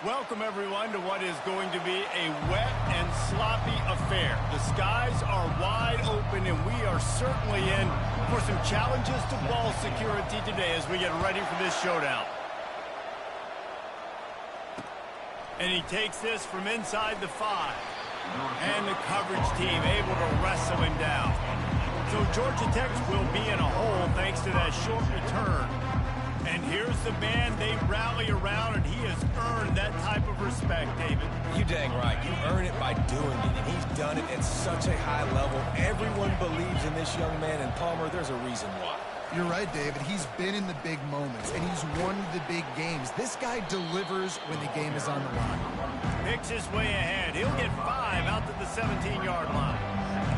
Welcome, everyone, to what is going to be a wet and sloppy affair. The skies are wide open, and we are certainly in for some challenges to ball security today as we get ready for this showdown. And he takes this from inside the 5. And the coverage team able to wrestle him down. So Georgia Tech will be in a hole thanks to that short return. And here's the man they rally around, and he has earned that type of respect, David. You dang right. You earn it by doing it, and he's done it at such a high level. Everyone believes in this young man, and Palmer, there's a reason why. You're right, David. He's been in the big moments, and he's won the big games. This guy delivers when the game is on the line. Picks his way ahead. He'll get 5 out to the 17-yard line.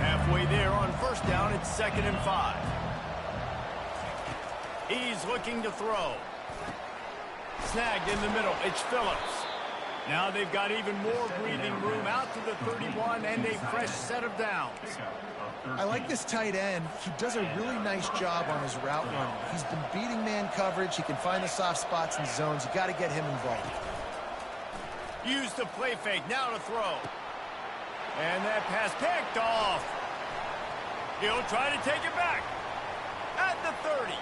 Halfway there on first down, it's 2nd and 5. He's looking to throw. Snagged in the middle. It's Phillips. Now they've got even more breathing room out to the 31 and a fresh set of downs. I like this tight end. He does a really nice job on his route running. He's been beating man coverage. He can find the soft spots and zones. You got to get him involved. Use the play fake. Now to throw. And that pass picked off. He'll try to take it back. At the 30.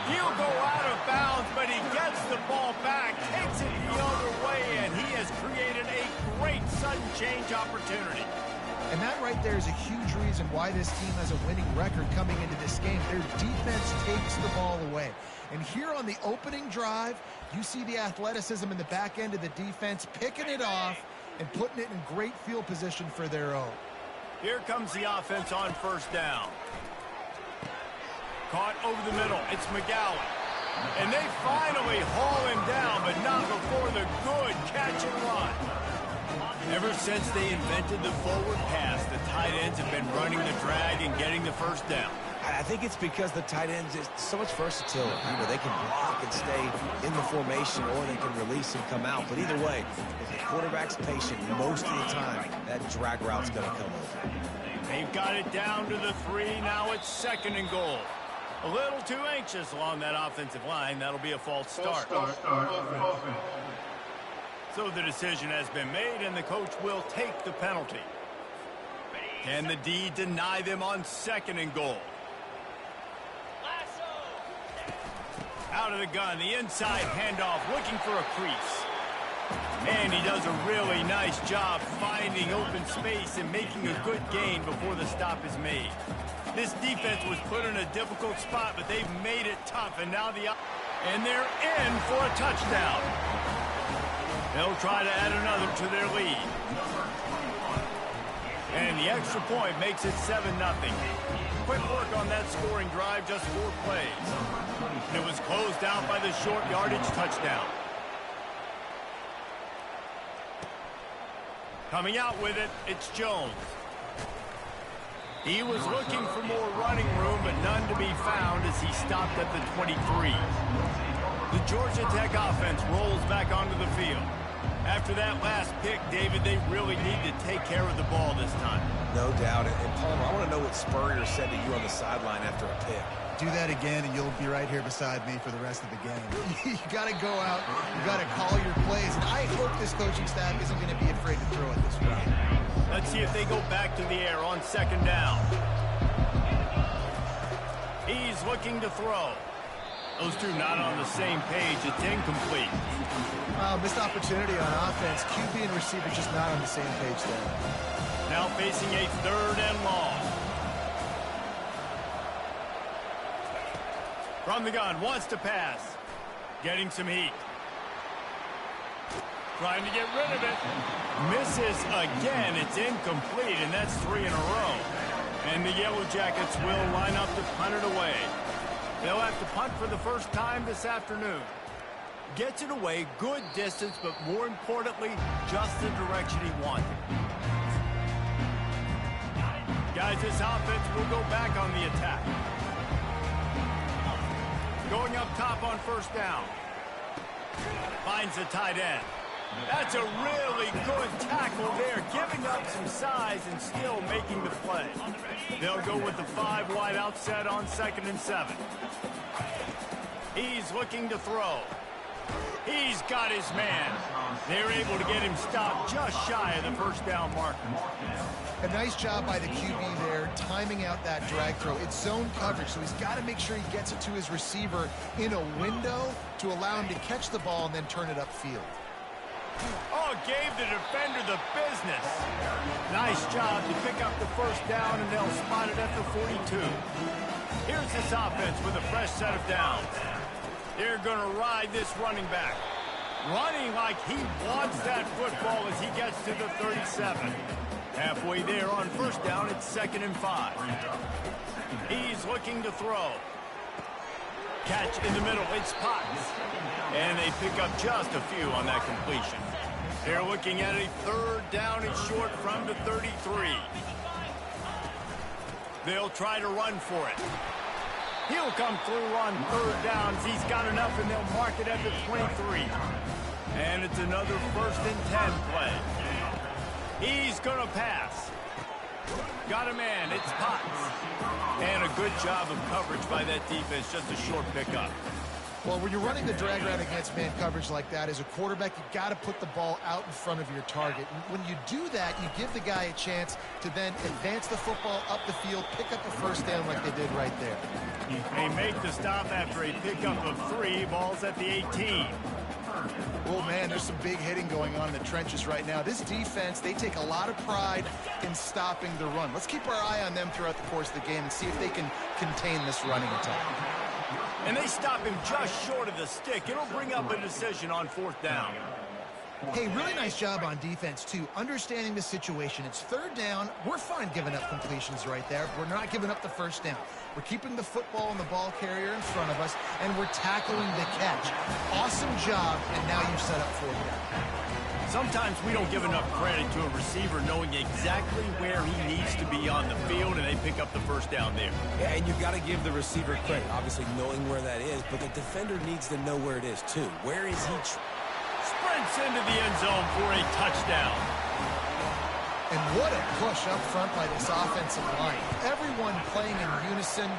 He'll go out of bounds, but he gets the ball back, takes it the other way, and he has created a great sudden change opportunity. And that right there is a huge reason why this team has a winning record coming into this game. Their defense takes the ball away. And here on the opening drive, you see the athleticism in the back end of the defense, picking it off and putting it in great field position for their own. Here comes the offense on first down. Caught over the middle. It's McGowan. And they finally haul him down, but not before the good catch and run. Ever since they invented the forward pass, the tight ends have been running the drag and getting the first down. I think it's because the tight ends is so much versatility. You know, they can block and stay in the formation, or they can release and come out. But either way, if the quarterback's patient, most of the time, that drag route's going to come over. They've got it down to the 3. Now it's 2nd and goal. A little too anxious along that offensive line. That'll be a false start. So the decision has been made, and the coach will take the penalty. Can the D deny them on 2nd and goal? Out of the gun, the inside handoff, looking for a crease. And he does a really nice job finding open space and making a good gain before the stop is made. This defense was put in a difficult spot, but they've made it tough, and now and they're in for a touchdown. They'll try to add another to their lead. And the extra point makes it 7-0. Quick work on that scoring drive, just 4 plays. And it was closed out by the short yardage touchdown. Coming out with it, it's Jones. He was looking for more running room, but none to be found as he stopped at the 23. The Georgia Tech offense rolls back onto the field. After that last pick, David, they really need to take care of the ball this time. No doubt. And Palmer, I want to know what Spurrier said to you on the sideline after a pick. Do that again, and you'll be right here beside me for the rest of the game. You got to go out. You got to call your plays. And I hope this coaching staff isn't going to be afraid to throw it this way. Let's see if they go back to the air on 2nd down. He's looking to throw. Those two not on the same page. It's incomplete. Missed opportunity on offense. QB and receiver just not on the same page there. Now facing a 3rd and long. From the gun, wants to pass. Getting some heat. Trying to get rid of it. Misses again. It's incomplete, and that's 3 in a row. And the Yellow Jackets will line up to punt it away. They'll have to punt for the first time this afternoon. Gets it away, good distance, but more importantly, just the direction he wanted. Guys, this offense will go back on the attack. Going up top on first down. Finds the tight end. That's a really good tackle there, giving up some size and still making the play. They'll go with the 5 wide out set on 2nd and 7. He's looking to throw. He's got his man. They're able to get him stopped just shy of the first down marker. A nice job by the QB there, timing out that drag throw. It's zone coverage, so he's got to make sure he gets it to his receiver in a window to allow him to catch the ball and then turn it upfield. Oh, gave the defender the business. Nice job to pick up the first down, and they'll spot it at the 42. Here's this offense with a fresh set of downs. They're going to ride this running back. Running like he wants that football as he gets to the 37. Halfway there on first down, it's 2nd and 5. He's looking to throw. Catch in the middle, it's Potts. And they pick up just a few on that completion. They're looking at a 3rd down and short from the 33. They'll try to run for it. He'll come through on 3rd downs. He's got enough, and they'll mark it at the 23. And it's another 1st and 10 play. He's going to pass. Got a man. It's Potts. And a good job of coverage by that defense. Just a short pickup. Well, when you're running the drag route against man coverage like that, as a quarterback, you got to put the ball out in front of your target. And when you do that, you give the guy a chance to then advance the football up the field, pick up a first down like they did right there. They make the stop after a pickup of 3. Ball's at the 18. Oh, man, there's some big hitting going on in the trenches right now. This defense, they take a lot of pride in stopping the run. Let's keep our eye on them throughout the course of the game and see if they can contain this running attack. And they stop him just short of the stick. It'll bring up a decision on 4th down. Hey, really nice job on defense, too. Understanding the situation. It's 3rd down. We're fine giving up completions right there. We're not giving up the first down. We're keeping the football and the ball carrier in front of us, and we're tackling the catch. Awesome job, and now you've set up 4th down. Sometimes we don't give enough credit to a receiver knowing exactly where he needs to be on the field, and they pick up the first down there. Yeah, and you've got to give the receiver credit, obviously knowing where that is, but the defender needs to know where it is, too. Where is he? Sprints into the end zone for a touchdown. And what a push up front by this offensive line. Everyone playing in unison,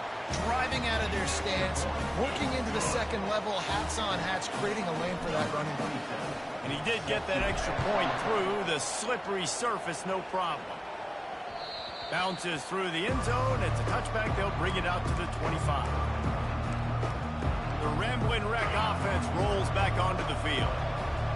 driving out of their stance, working into the second level, hats on hats, creating a lane for that running back. And he did get that extra point through the slippery surface, no problem. Bounces through the end zone. It's a touchback. They'll bring it out to the 25. The Ramblin' Wreck offense rolls back onto the field.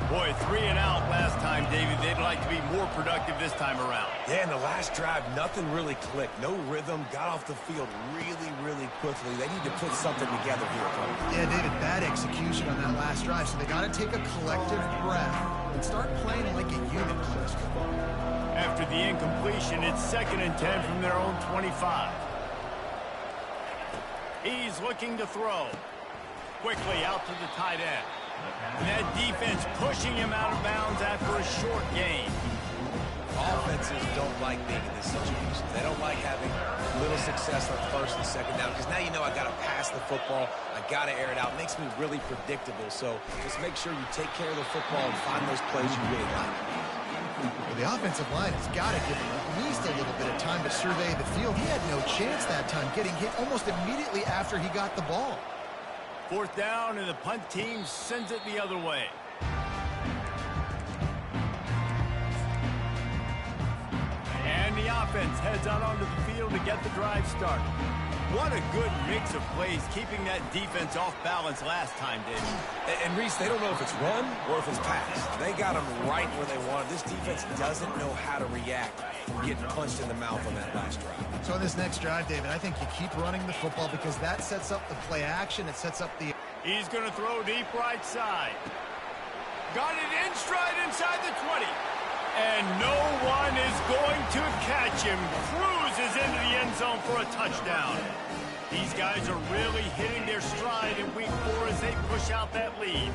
Boy, 3 and out last time, David. They'd like to be more productive this time around. Yeah, in the last drive, nothing really clicked. No rhythm. Got off the field really, really quickly. They need to put something together here, Tony. Yeah, David, bad execution on that last drive. So they got to take a collective breath and start playing like a unit. After the incompletion, it's 2nd and 10 from their own 25. He's looking to throw. Quickly out to the tight end. And that defense pushing him out of bounds after a short gain. Offenses don't like being in this situation. They don't like having little success on 1st and 2nd down, because now you know I got to pass the football. I got to air it out. It makes me really predictable. So just make sure you take care of the football and find those plays you really like. Well, the offensive line has got to give him at least a little bit of time to survey the field. He had no chance that time, getting hit almost immediately after he got the ball. 4th down, and the punt team sends it the other way. And the offense heads out onto the field to get the drive started. What a good mix of plays, keeping that defense off balance last time, David. And Reese, they don't know if it's run or if it's pass. They got them right where they want. This defense doesn't know how to react from getting punched in the mouth on that last drive. So on this next drive, David, I think you keep running the football because that sets up the play action. It sets up the... He's going to throw deep right side. Got it in stride inside the 20. And no one is going to catch him. Cruises into the end zone for a touchdown. These guys are really hitting their stride in week 4 as they push out that lead.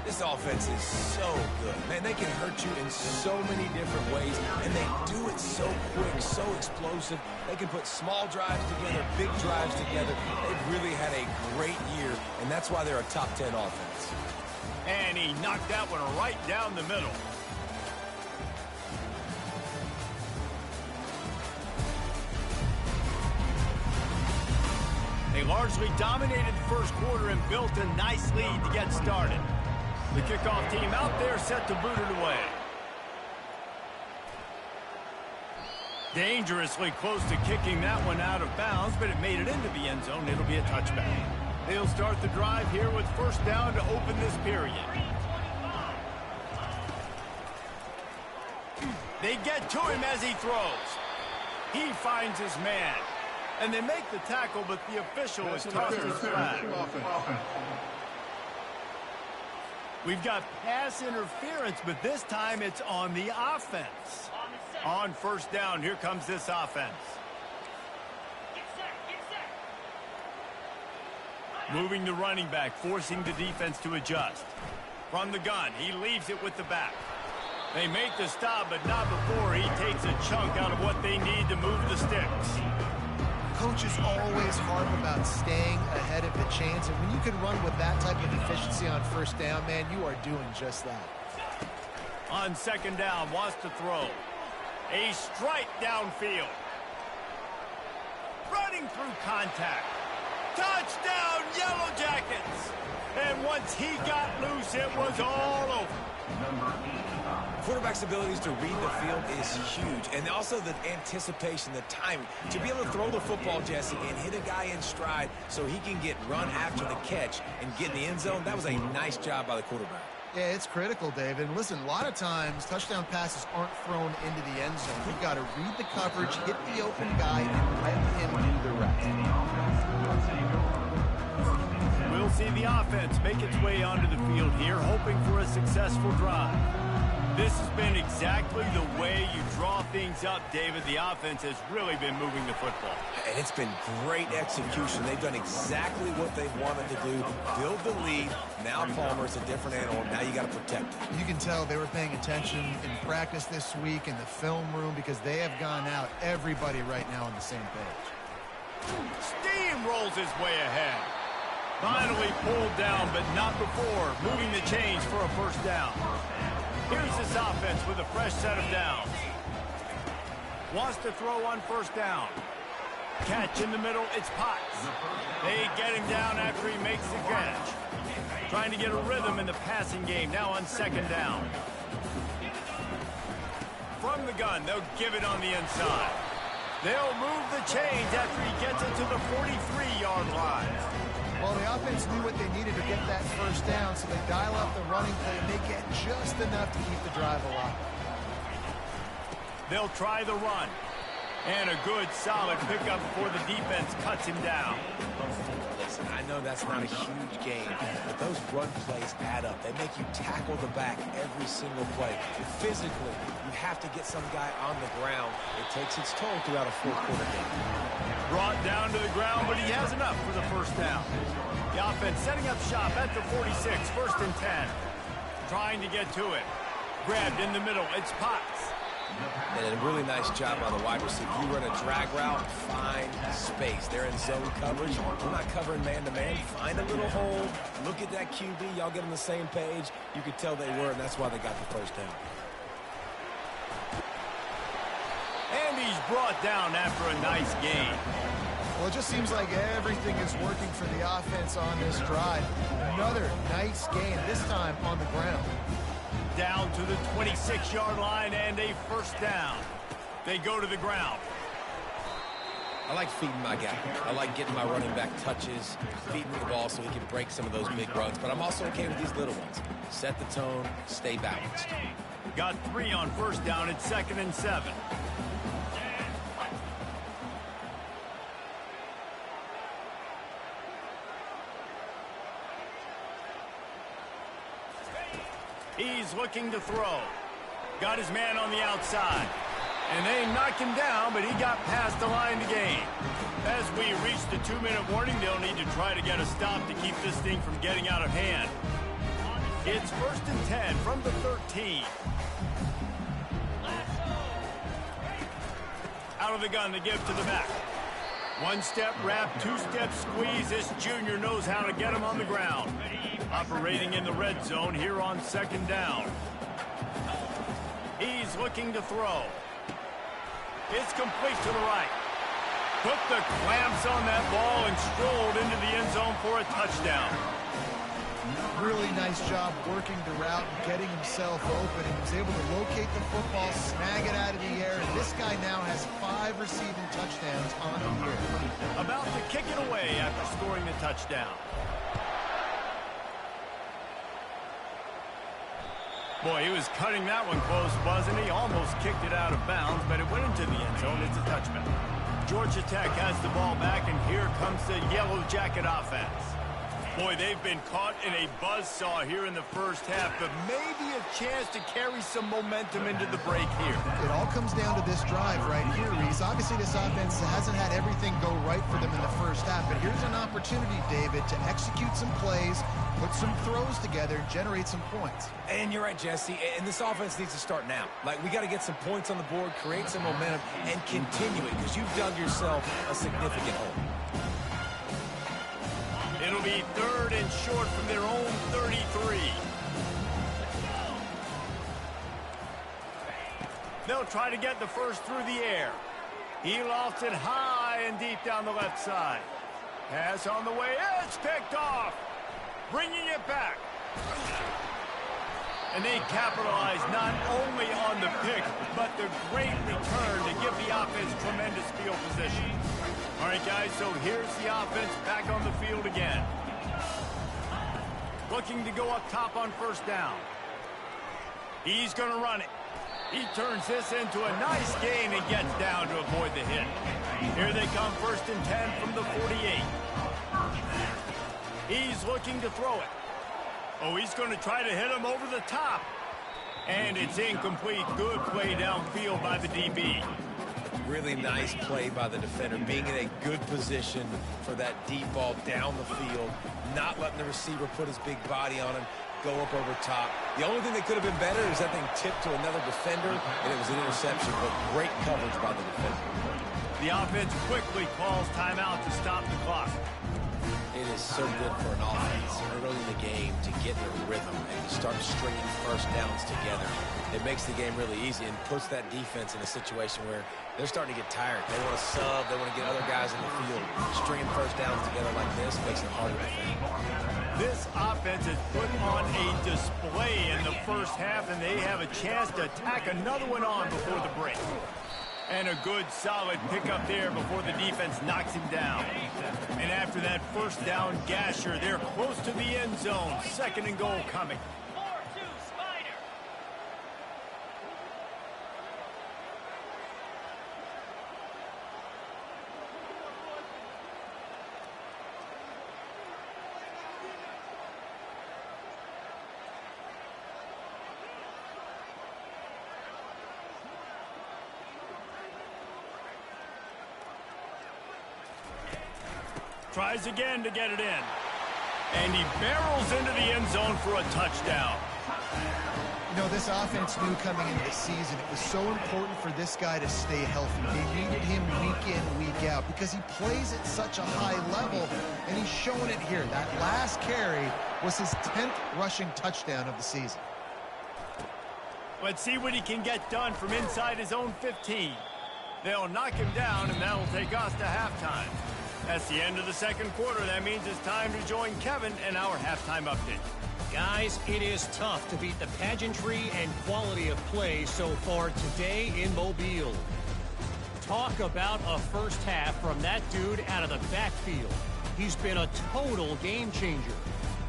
This offense is so good. Man, they can hurt you in so many different ways, and they do it so quick, so explosive. They can put small drives together, big drives together. They've really had a great year, and that's why they're a top 10 offense. And he knocked that one right down the middle. They largely dominated the first quarter and built a nice lead to get started. The kickoff team out there set to boot it away. Dangerously close to kicking that one out of bounds, but it made it into the end zone. It'll be a touchback. They'll start the drive here with first down to open this period. They get to him as he throws. He finds his man. And they make the tackle, but the official has tossed his flag. We've got pass interference, but this time it's on the offense. On first down, here comes this offense. Moving the running back, forcing the defense to adjust. From the gun, he leaves it with the back. They make the stop, but not before he takes a chunk out of what they need to move the sticks. Coaches always harp about staying ahead of the chains, and when you can run with that type of efficiency on first down, man, you are doing just that. On second down, wants to throw. A strike downfield. Running through contact. Touchdown, Yellow Jackets! And once he got loose, it was all over. Quarterback's abilities to read the field is huge, and also the anticipation, the timing. To be able to throw the football, Jesse, and hit a guy in stride so he can get run after the catch and get in the end zone, that was a nice job by the quarterback. Yeah, it's critical, David. And listen, a lot of times, touchdown passes aren't thrown into the end zone. You've got to read the coverage, hit the open guy, and let him do the rest. We'll see the offense make its way onto the field here, hoping for a successful drive. This has been exactly the way you draw things up, David. The offense has really been moving the football. And it's been great execution. They've done exactly what they wanted to do. Build the lead. Now Palmer's a different animal. Now you got to protect it. You can tell they were paying attention in practice this week in the film room because they have gone out, everybody right now on the same page. Steamrolls his way ahead. Finally pulled down, but not before moving the chains for a first down. Here's this offense with a fresh set of downs. Wants to throw on first down. Catch in the middle, it's Potts. They get him down after he makes the catch. Trying to get a rhythm in the passing game, now on second down. From the gun, they'll give it on the inside. They'll move the chains after he gets it to the 43-yard line. Well, the offense knew what they needed to get that first down, so they dial up the running play, and they get just enough to keep the drive alive. They'll try the run. And a good, solid pickup before the defense cuts him down. Listen, I know that's not a huge game, but those run plays add up. They make you tackle the back every single play. Physically, you have to get some guy on the ground. It takes its toll throughout a fourth-quarter game. Brought down to the ground, but he has enough for the first down. The offense setting up shop at the 46, first and 10. Trying to get to it. Grabbed in the middle, it's Potts. And a really nice job by the wide receiver. You run a drag route, find space. They're in zone coverage. We're not covering man-to-man. Find a little hole. Look at that QB. Y'all get on the same page. You could tell they were, and that's why they got the first down. And he's brought down after a nice gain. Well, it just seems like everything is working for the offense on this drive. Another nice gain, this time on the ground. Down to the 26-yard line and a first down. They go to the ground. I like feeding my guy. I like getting my running back touches, feeding the ball so he can break some of those big runs. But I'm also okay with these little ones. Set the tone, stay balanced. Got 3 on first down at 2nd and 7. He's looking to throw. Got his man on the outside. And they knocked him down, but he got past the line to gain. As we reach the 2-minute warning, they'll need to try to get a stop to keep this thing from getting out of hand. It's 1st and 10 from the 13. Out of the gun to give to the back. 1-step wrap, 2-step squeeze. This junior knows how to get him on the ground. Operating in the red zone here on 2nd down. He's looking to throw. It's complete to the right. put the clamps on that ball and strolled into the end zone for a touchdown. Really nice job working the route and getting himself open. He was able to locate the football, snag it out of the air, and this guy now has 5 receiving touchdowns on the year. About to kick it away after scoring the touchdown. Boy, he was cutting that one close, wasn't he? Almost kicked it out of bounds, but it went into the end zone. It's a touchback. Georgia Tech has the ball back, and here comes the Yellow Jacket offense. Boy, they've been caught in a buzzsaw here in the first half, but maybe a chance to carry some momentum into the break here. It all comes down to this drive right here, Reese. Obviously, this offense hasn't had everything go right for them in the first half, but here's an opportunity, David, to execute some plays, put some throws together, and generate some points. And you're right, Jesse, and this offense needs to start now. Like, we got to get some points on the board, create some momentum, and continue it, because you've dug yourself a significant hole. It'll be 3rd and short from their own 33. They'll try to get the first through the air. He lofts it high and deep down the left side. Pass on the way. It's picked off. Bringing it back. And they capitalize not only on the pick, but the great return to give the offense tremendous field position. All right, guys, so here's the offense back on the field again. Looking to go up top on first down. He's going to run it. He turns this into a nice gain and gets down to avoid the hit. Here they come, 1st and 10 from the 48. He's looking to throw it. Oh, he's going to try to hit him over the top. And it's incomplete. Good play downfield by the DB. Really nice play by the defender, being in a good position for that deep ball down the field, not letting the receiver put his big body on him, go up over top. The only thing that could have been better is that thing tipped to another defender, and it was an interception, but great coverage by the defender. The offense quickly calls timeout to stop the clock. It is so good for an offense early in the game to get their rhythm and to start stringing first downs together. It makes the game really easy and puts that defense in a situation where they're starting to get tired. They want to sub. They want to get other guys in the field. Stringing first downs together like this makes it harder to defend. This offense has put on a display in the first half, and they have a chance to tack another one on before the break. And a good, solid pickup there before the defense knocks him down. And after that first down gasher, they're close to the end zone. 2nd and goal coming. Tries again to get it in. And he barrels into the end zone for a touchdown. You know, this offense knew coming into the season it was so important for this guy to stay healthy. They needed him week in, week out because he plays at such a high level, and he's showing it here. That last carry was his 10th rushing touchdown of the season. Let's see what he can get done from inside his own 15. They'll knock him down, and that'll take us to halftime. That's the end of the 2nd quarter. That means it's time to join Kevin and our halftime update. Guys, it is tough to beat the pageantry and quality of play so far today in Mobile. Talk about a first half from that dude out of the backfield. He's been a total game changer.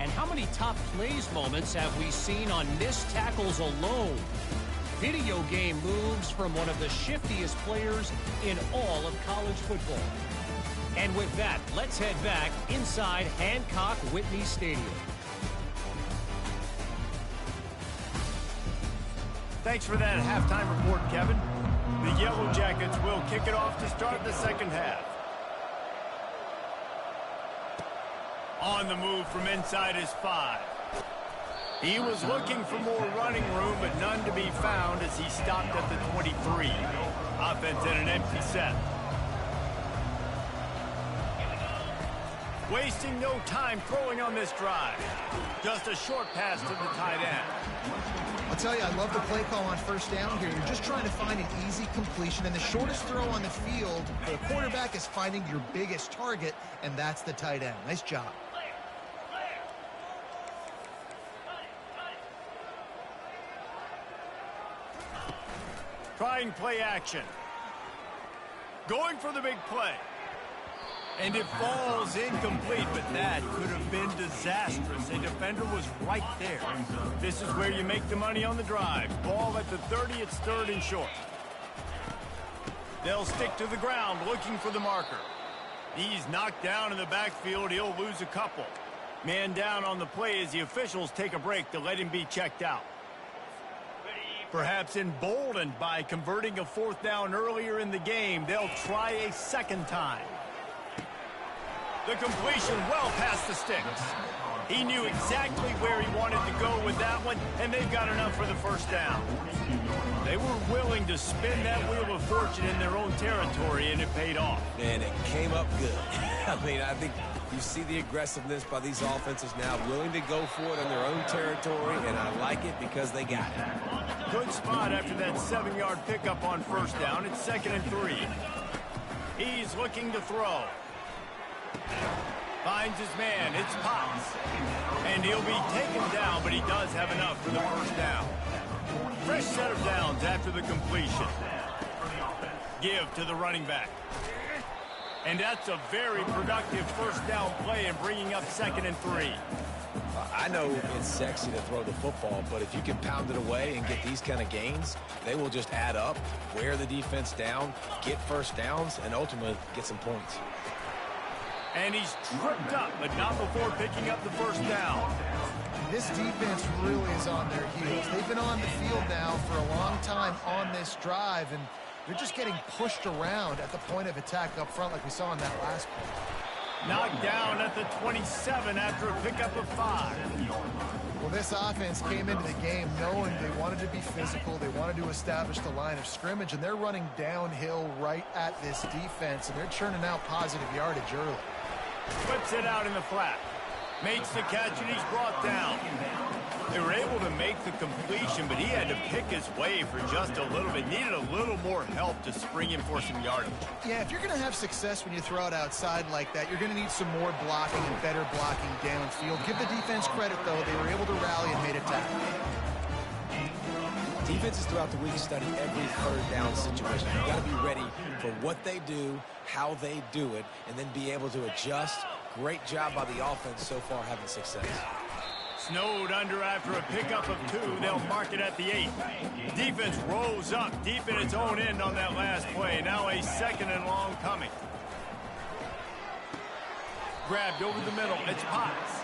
And how many top plays moments have we seen on missed tackles alone? Video game moves from one of the shiftiest players in all of college football. And with that, let's head back inside Hancock-Whitney Stadium. Thanks for that halftime report, Kevin. The Yellow Jackets will kick it off to start the 2nd half. On the move from inside his 5. He was looking for more running room, but none to be found as he stopped at the 23. Offense in an empty set. Wasting no time throwing on this drive. Just a short pass to the tight end. I'll tell you, I love the play call on first down here. You're just trying to find an easy completion, and the shortest throw on the field for the quarterback is finding your biggest target, and that's the tight end. Nice job. Trying play action. Going for the big play. And it falls incomplete, but that could have been disastrous. A defender was right there. This is where you make the money on the drive. Ball at the 30, it's third and short. They'll stick to the ground looking for the marker. He's knocked down in the backfield. He'll lose a couple. Man down on the play as the officials take a break to let him be checked out. Perhaps emboldened by converting a fourth down earlier in the game, they'll try a second time. The completion well past the sticks. He knew exactly where he wanted to go with that one, and they've got enough for the first down. They were willing to spin that wheel of fortune in their own territory, and it paid off. And it came up good. I mean, I think you see the aggressiveness by these offenses now, willing to go for it in their own territory, and I like it because they got it. Good spot after that 7-yard pickup on first down. It's 2nd and 3. He's looking to throw. Finds his man. It's Potts. And he'll be taken down, but he does have enough for the first down. Fresh set of downs after the completion. Give to the running back. And that's a very productive first down play and bringing up 2nd and 3. I know it's sexy to throw the football, but if you can pound it away and get these kind of gains, they will just add up, wear the defense down, get first downs, and ultimately get some points. And he's tripped up, but not before picking up the first down. This defense really is on their heels. They've been on the field now for a long time on this drive, and they're just getting pushed around at the point of attack up front like we saw in that last play. Knocked down at the 27 after a pickup of 5. Well, this offense came into the game knowing they wanted to be physical, they wanted to establish the line of scrimmage, and they're running downhill right at this defense, and they're churning out positive yardage early. Flips it out in the flat. Makes the catch, and he's brought down. They were able to make the completion, but he had to pick his way for just a little bit. Needed a little more help to spring him for some yardage. Yeah, if you're going to have success when you throw it outside like that, you're going to need some more blocking and better blocking downfield. Give the defense credit, though. They were able to rally and made a tackle. Defenses throughout the week study every third down situation. You've got to be ready for what they do, how they do it, and then be able to adjust. Great job by the offense so far having success. Snowed under after a pickup of 2. They'll mark it at the 8. Defense rolls up deep in its own end on that last play. Now a 2nd and long coming. Grabbed over the middle. It's Potts.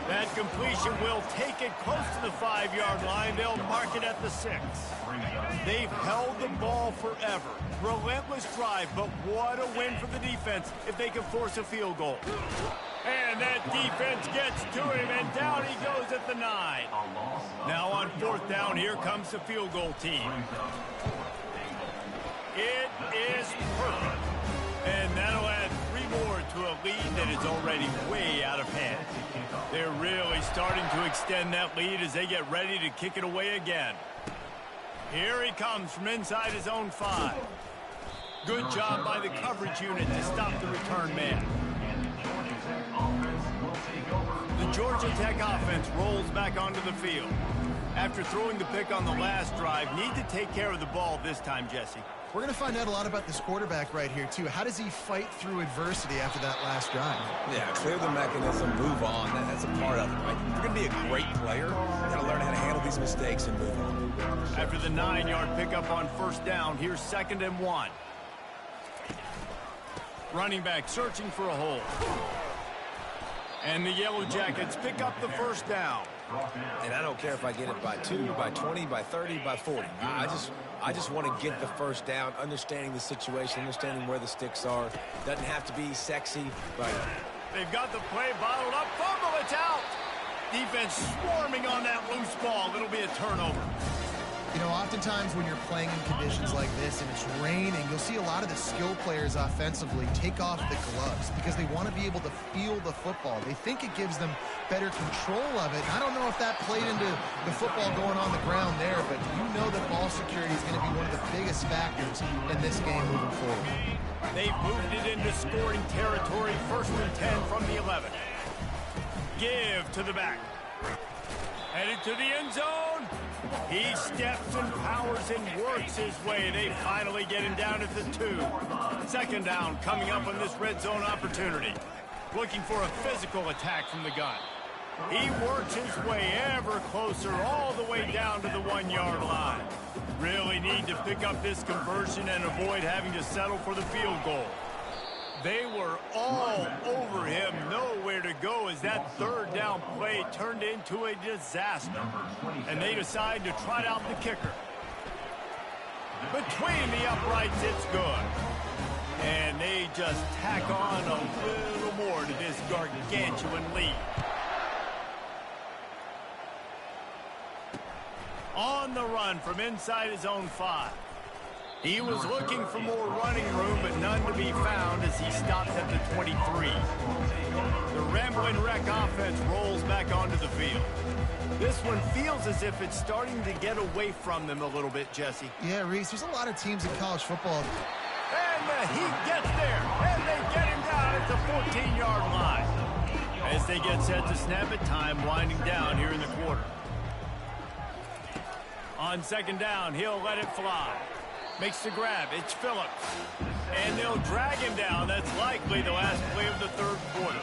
That completion will take it close to the 5-yard line. They'll mark it at the 6. They've held the ball forever. Relentless drive, but what a win for the defense if they can force a field goal. And that defense gets to him, and down he goes at the 9. Now on 4th down, here comes the field goal team. It is perfect. And that'll add 3 more to a lead that is already way out of hand. They're really starting to extend that lead as they get ready to kick it away again. Here he comes from inside his own 5. Good job by the coverage unit to stop the return man. The Georgia Tech offense rolls back onto the field. After throwing the pick on the last drive, need to take care of the ball this time, Jesse. We're going to find out a lot about this quarterback right here, too. How does he fight through adversity after that last drive? Yeah, clear the mechanism, move on. That's a part of it, right? If you're going to be a great player, you got to learn how to handle these mistakes and move on. After the 9-yard pickup on first down, here's 2nd and 1. Running back searching for a hole. And the Yellow Jackets pick up the first down. And I don't care if I get it by 2, by 20, by 30, by 40. I just want to get the first down, understanding the situation, understanding where the sticks are. Doesn't have to be sexy, but they've got the play bottled up. Fumble, it's out. Defense swarming on that loose ball. It'll be a turnover. You know, oftentimes when you're playing in conditions like this and it's raining, you'll see a lot of the skill players offensively take off the gloves because they want to be able to feel the football. They think it gives them better control of it. I don't know if that played into the football going on the ground there, but you know that ball security is going to be one of the biggest factors in this game moving forward. They've moved it into scoring territory, 1st and 10 from the 11. Give to the back. Headed to the end zone. He steps and powers and works his way. They finally get him down at the 2. 2nd down coming up on this red zone opportunity. Looking for a physical attack from the gun. He works his way ever closer all the way down to the 1-yard line. Really need to pick up this conversion and avoid having to settle for the field goal. They were all over him, nowhere to go as that 3rd down play turned into a disaster. And they decide to trot out the kicker. Between the uprights, it's good. And they just tack on a little more to this gargantuan lead. On the run from inside his own 5. He was looking for more running room, but none to be found as he stops at the 23. The Rambling Wreck offense rolls back onto the field. This one feels as if it's starting to get away from them a little bit, Jesse. Yeah, Reese, there's a lot of teams in college football. And he gets there, and they get him down at the 14-yard line. As they get set to snap it, time winding down here in the quarter. On 2nd down, he'll let it fly. Makes the grab. It's Phillips. And they'll drag him down. That's likely the last play of the 3rd quarter.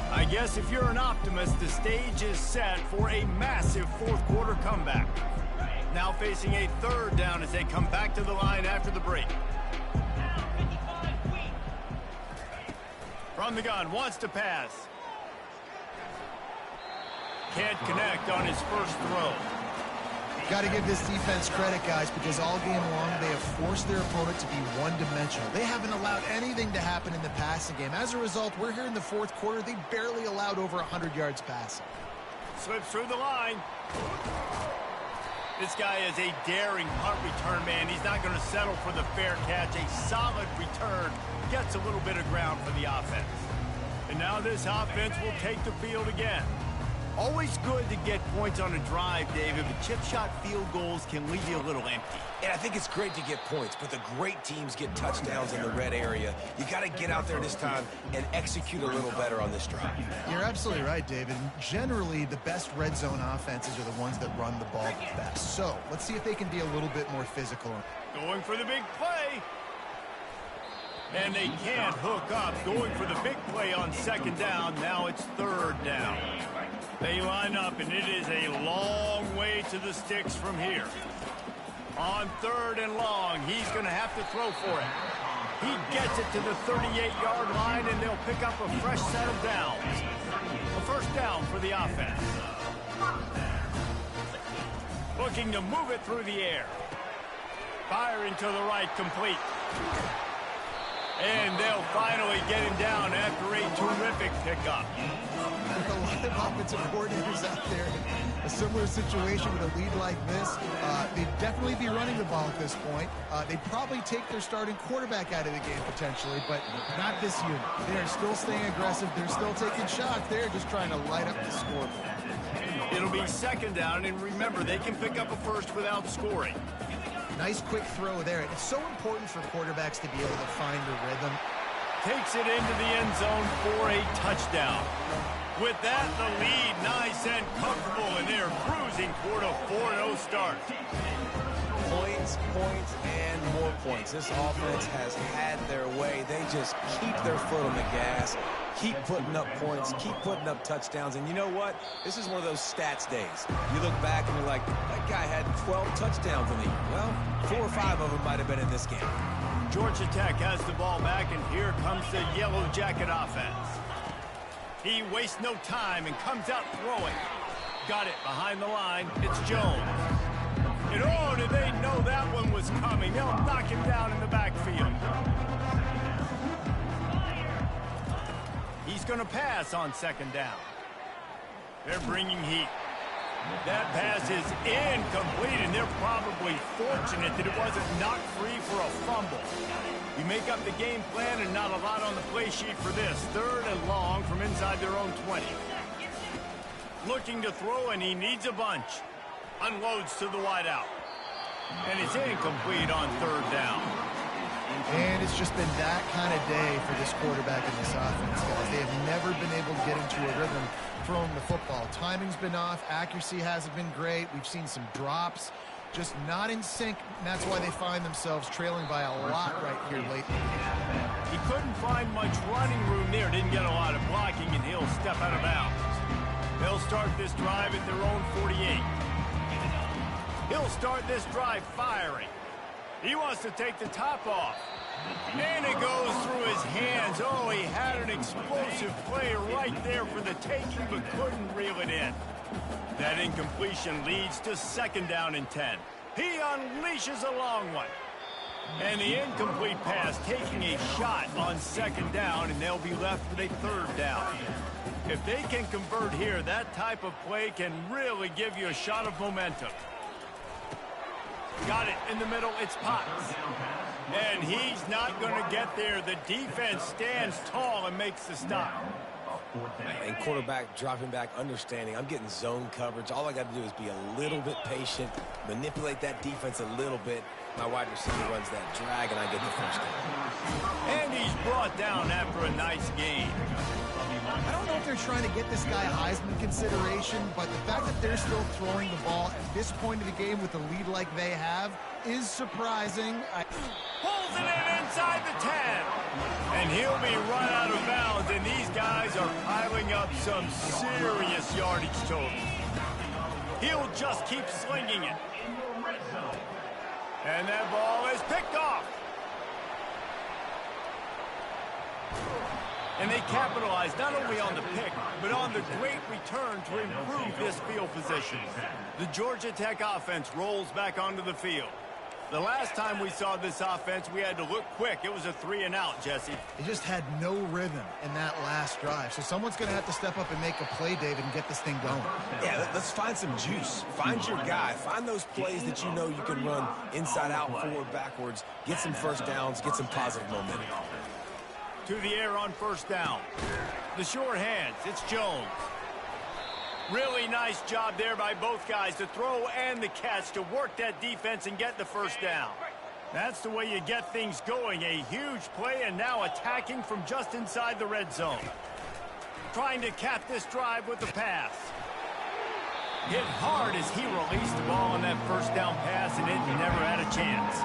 I guess if you're an optimist, the stage is set for a massive 4th quarter comeback. Now facing a 3rd down as they come back to the line after the break. From the gun, wants to pass. Can't connect on his first throw. Got to give this defense credit, guys, because all game long they have forced their opponent to be one-dimensional. They haven't allowed anything to happen in the passing game. As a result, we're here in the 4th quarter. They barely allowed over 100 yards passing. Slips through the line. This guy is a daring punt return man. He's not going to settle for the fair catch. A solid return gets a little bit of ground for the offense. And now this offense will take the field again. Always good to get points on a drive, David, but chip shot field goals can leave you a little empty. And I think it's great to get points, but the great teams get touchdowns in the red area. You got to get out there this time and execute a little better on this drive. You're absolutely right, David. Generally, the best red zone offenses are the ones that run the ball the best. So let's see if they can be a little bit more physical. Going for the big play. And they can't hook up. Going for the big play on 2nd down. Now it's 3rd down. They line up, and it is a long way to the sticks from here. On 3rd and long, he's going to have to throw for it. He gets it to the 38-yard line, and they'll pick up a fresh set of downs. A 1st down for the offense. Looking to move it through the air. Firing to the right, complete. And they'll finally get him down after a terrific pickup. With a lot of offensive coordinators out there in a similar situation with a lead like this, they'd definitely be running the ball at this point. They'd probably take their starting quarterback out of the game potentially, but not this unit. They're still staying aggressive. They're still taking shots. They're just trying to light up the scoreboard. It'll be 2nd down, and remember, they can pick up a first without scoring. Nice quick throw there. It's so important for quarterbacks to be able to find the rhythm. Takes it into the end zone for a touchdown. With that, the lead nice and comfortable, and they're cruising toward a 4-0 start. Points, points, and more points. This offense has had their way. They just keep their foot on the gas, keep putting up points, keep putting up touchdowns. And you know what? This is one of those stats days. You look back and you're like, that guy had 12 touchdowns in the year. Well, 4 or 5 of them might have been in this game. Georgia Tech has the ball back, and here comes the Yellow Jacket offense. He wastes no time and comes out throwing. Got it behind the line. It's Jones. And oh, did they know that one was coming? They'll knock him down in the backfield. He's going to pass on second down. They're bringing heat. That pass is incomplete, and they're probably fortunate that it wasn't knocked free for a fumble. You make up the game plan and not a lot on the play sheet for this. 3rd and long from inside their own 20. Looking to throw, and he needs a bunch. Unloads to the wideout. And it's incomplete on 3rd down. And it's just been that kind of day for this quarterback in this offense, guys. They have never been able to get into a rhythm throwing the football. Timing's been off. Accuracy hasn't been great. We've seen some drops. Just not in sync, and that's why they find themselves trailing by a lot right here lately. He couldn't find much running room there. Didn't get a lot of blocking, and he'll step out of bounds. They'll start this drive at their own 48. He'll start this drive firing. He wants to take the top off. And it goes through his hands. Oh, he had an explosive play right there for the taking, but couldn't reel it in. That incompletion leads to 2nd down and 10. He unleashes a long one. And the incomplete pass taking a shot on 2nd down, and they'll be left with a 3rd down. If they can convert here, that type of play can really give you a shot of momentum. Got it in the middle. It's Potts. And he's not going to get there. The defense stands tall and makes the stop. And quarterback dropping back, understanding I'm getting zone coverage. All I got to do is be a little bit patient, manipulate that defense a little bit. My wide receiver runs that drag, and I get the 1st down. And he's brought down after a nice gain. I don't know if they're trying to get this guy Heisman consideration, but the fact that they're still throwing the ball at this point of the game with a lead like they have is surprising. Pulls it in inside the 10. And he'll be run out of bounds, and these guys are piling up some serious yardage totals. He'll just keep slinging it. And that ball is picked off. And they capitalize not only on the pick, but on the great return to improve this field position. The Georgia Tech offense rolls back onto the field. The last time we saw this offense, we had to look quick. It was a 3-and-out, Jesse. They just had no rhythm in that last drive. So someone's going to have to step up and make a play, David, and get this thing going. Yeah, let's find some juice. Find your guy. Find those plays that you know you can run inside out, forward, backwards. Get some 1st downs. Get some positive momentum. To the air on 1st down. The short hands. It's Jones. Really nice job there by both guys to throw and the catch to work that defense and get the 1st down. That's the way you get things going. A huge play, and now attacking from just inside the red zone. Trying to cap this drive with the pass. Hit hard as he released the ball on that 1st down pass, and it never had a chance.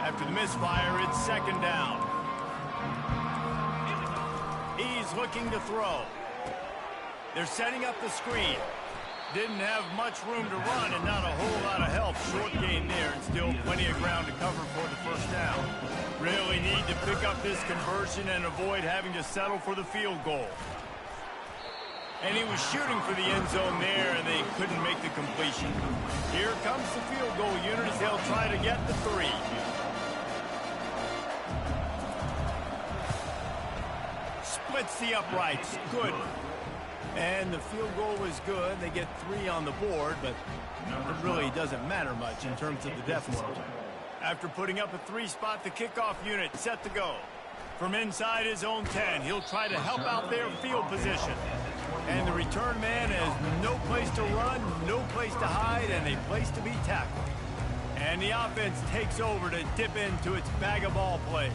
After the misfire, it's 2nd down. He's looking to throw. They're setting up the screen. Didn't have much room to run and not a whole lot of help. Short gain there and still plenty of ground to cover for the 1st down. Really need to pick up this conversion and avoid having to settle for the field goal. And he was shooting for the end zone there, and they couldn't make the completion. Here comes the field goal unit as they'll try to get the 3. Splits the uprights. Good. And the field goal was good. They get 3 on the board, but it really doesn't matter much in terms of the deficit. After putting up a 3-spot, the kickoff unit set to go. From inside his own 10, he'll try to help out their field position. And the return man has no place to run, no place to hide, and a place to be tackled. And the offense takes over to dip into its bag of ball plays.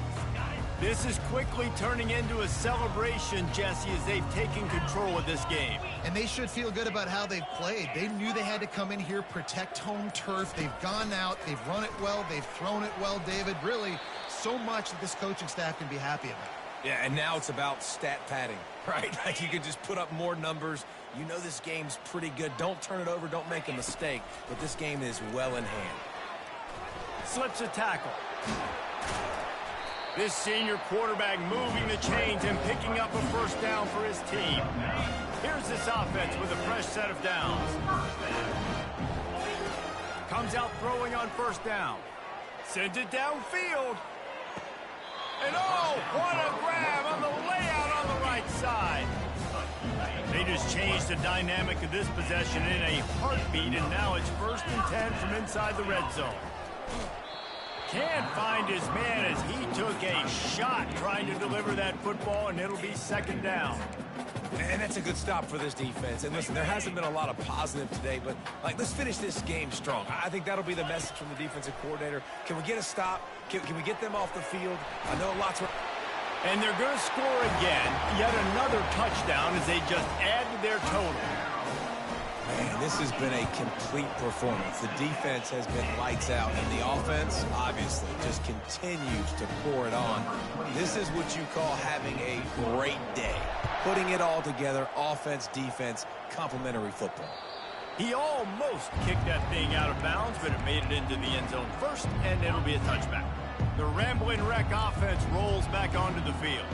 This is quickly turning into a celebration, Jesse, as they've taken control of this game. And they should feel good about how they've played. They knew they had to come in here, protect home turf. They've gone out, they've run it well, they've thrown it well, David. Really, so much that this coaching staff can be happy about. Yeah, and now it's about stat padding, right? Like you can just put up more numbers. You know this game's pretty good. Don't turn it over, don't make a mistake. But this game is well in hand. Slips a tackle. This senior quarterback moving the chains and picking up a first down for his team. Here's this offense with a fresh set of downs. Comes out throwing on first down. Sends it downfield. And oh, what a grab on the layout on the right side. They just changed the dynamic of this possession in a heartbeat, and now it's 1st and 10 from inside the red zone. Can't find his man as he took a shot trying to deliver that football, and it'll be 2nd down. And that's a good stop for this defense. And listen, there hasn't been a lot of positive today, but let's finish this game strong. I think that'll be the message from the defensive coordinator. Can we get a stop? Can we get them off the field? I know lots of... And they're going to score again. Yet another touchdown as they just add to their total. Man, this has been a complete performance. The defense has been lights out, and the offense, obviously, just continues to pour it on. This is what you call having a great day. Putting it all together, offense, defense, complementary football. He almost kicked that thing out of bounds, but it made it into the end zone first, and it'll be a touchback. The Ramblin' Wreck offense rolls back onto the field.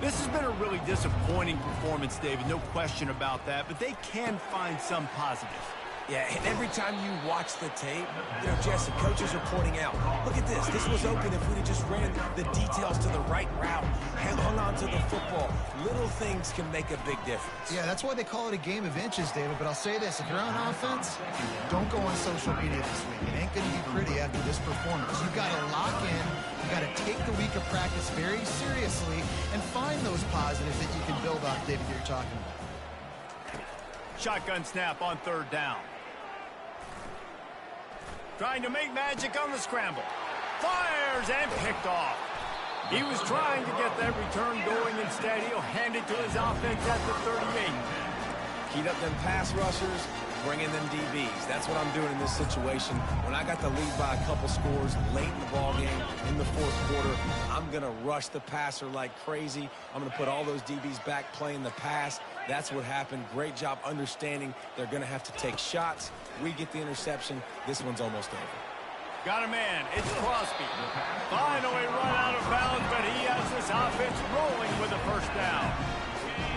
This has been a really disappointing performance, David, no question about that, but they can find some positives. Yeah, and every time you watch the tape, Jesse, coaches are pointing out, look at this. This was open if we'd have just ran the details to the right route, hung on to the football. Little things can make a big difference. Yeah, that's why they call it a game of inches, David. But I'll say this, if you're on offense, don't go on social media this week. It ain't going to be pretty after this performance. You've got to lock in. You've got to take the week of practice very seriously and find those positives that you can build off, David, that you're talking about. Shotgun snap on 3rd down. Trying to make magic on the scramble. Fires and picked off. He was trying to get that return going. Instead, he'll hand it to his offense at the 38. Heat up them pass rushers, bring in them DBs. That's what I'm doing in this situation. When I got the lead by a couple scores late in the ball game, in the 4th quarter, I'm going to rush the passer like crazy. I'm going to put all those DBs back playing the pass. That's what happened. Great job understanding they're going to have to take shots. We get the interception. This one's almost over. Got a man. It's Crosby. Finally run out of bounds, but he has this offense rolling with a first down.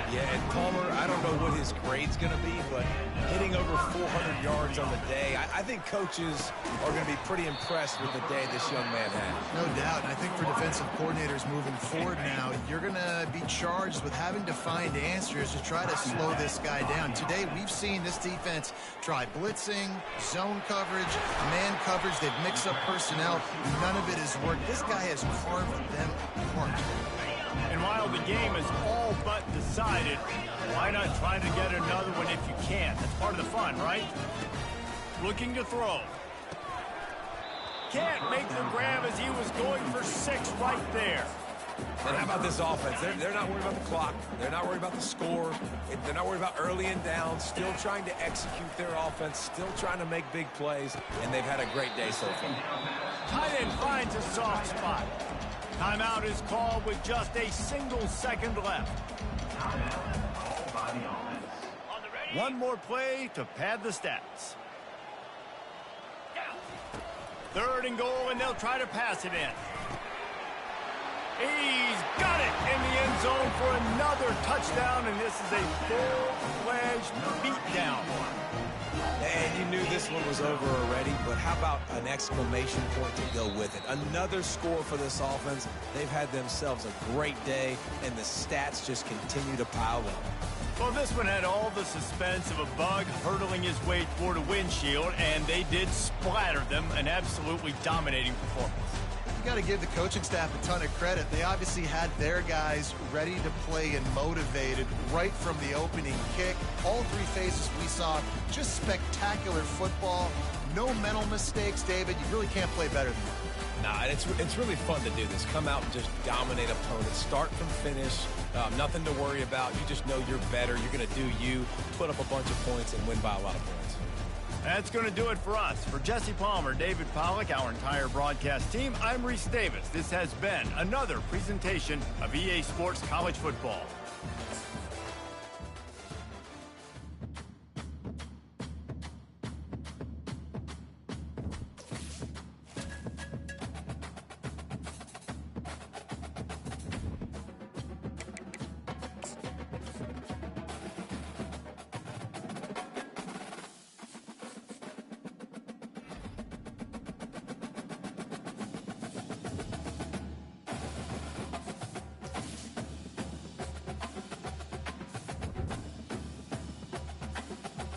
Yeah, and Palmer, I don't know what his grade's going to be, but hitting over 400 yards on the day, I think coaches are going to be pretty impressed with the day this young man had. No doubt, and I think for defensive coordinators moving forward now, you're going to be charged with having to find answers to try to slow this guy down. Today, we've seen this defense try blitzing, zone coverage, man coverage. They've mixed up personnel. None of it has worked. This guy has carved them apart. And while the game is all but decided, why not try to get another one if you can? That's part of the fun, right? Looking to throw. Can't make the grab as he was going for 6 right there. And how about this offense? They're not worried about the clock. They're not worried about the score. They're not worried about early and down. Still trying to execute their offense. Still trying to make big plays. And they've had a great day so far. Tight end finds a soft spot. Timeout is called with just a single second left. One more play to pad the stats. 3rd and goal, and they'll try to pass it in. He's got it in the end zone for another touchdown, and this is a full-fledged beatdown. And you knew this one was over already, but how about an exclamation point to go with it? Another score for this offense. They've had themselves a great day, and the stats just continue to pile up. Well, this one had all the suspense of a bug hurtling his way toward a windshield, and they did splatter them. An absolutely dominating performance. You got to give the coaching staff a ton of credit. They obviously had their guys ready to play and motivated right from the opening kick. All 3 phases we saw, just spectacular football. No mental mistakes, David. You really can't play better than that. Nah, it's really fun to do this. Come out and just dominate opponents. Start from finish. Nothing to worry about. You just know you're better. You're going to do you, put up a bunch of points, and win by a lot of points. That's going to do it for us. For Jesse Palmer, David Pollack, our entire broadcast team, I'm Reese Davis. This has been another presentation of EA Sports College Football.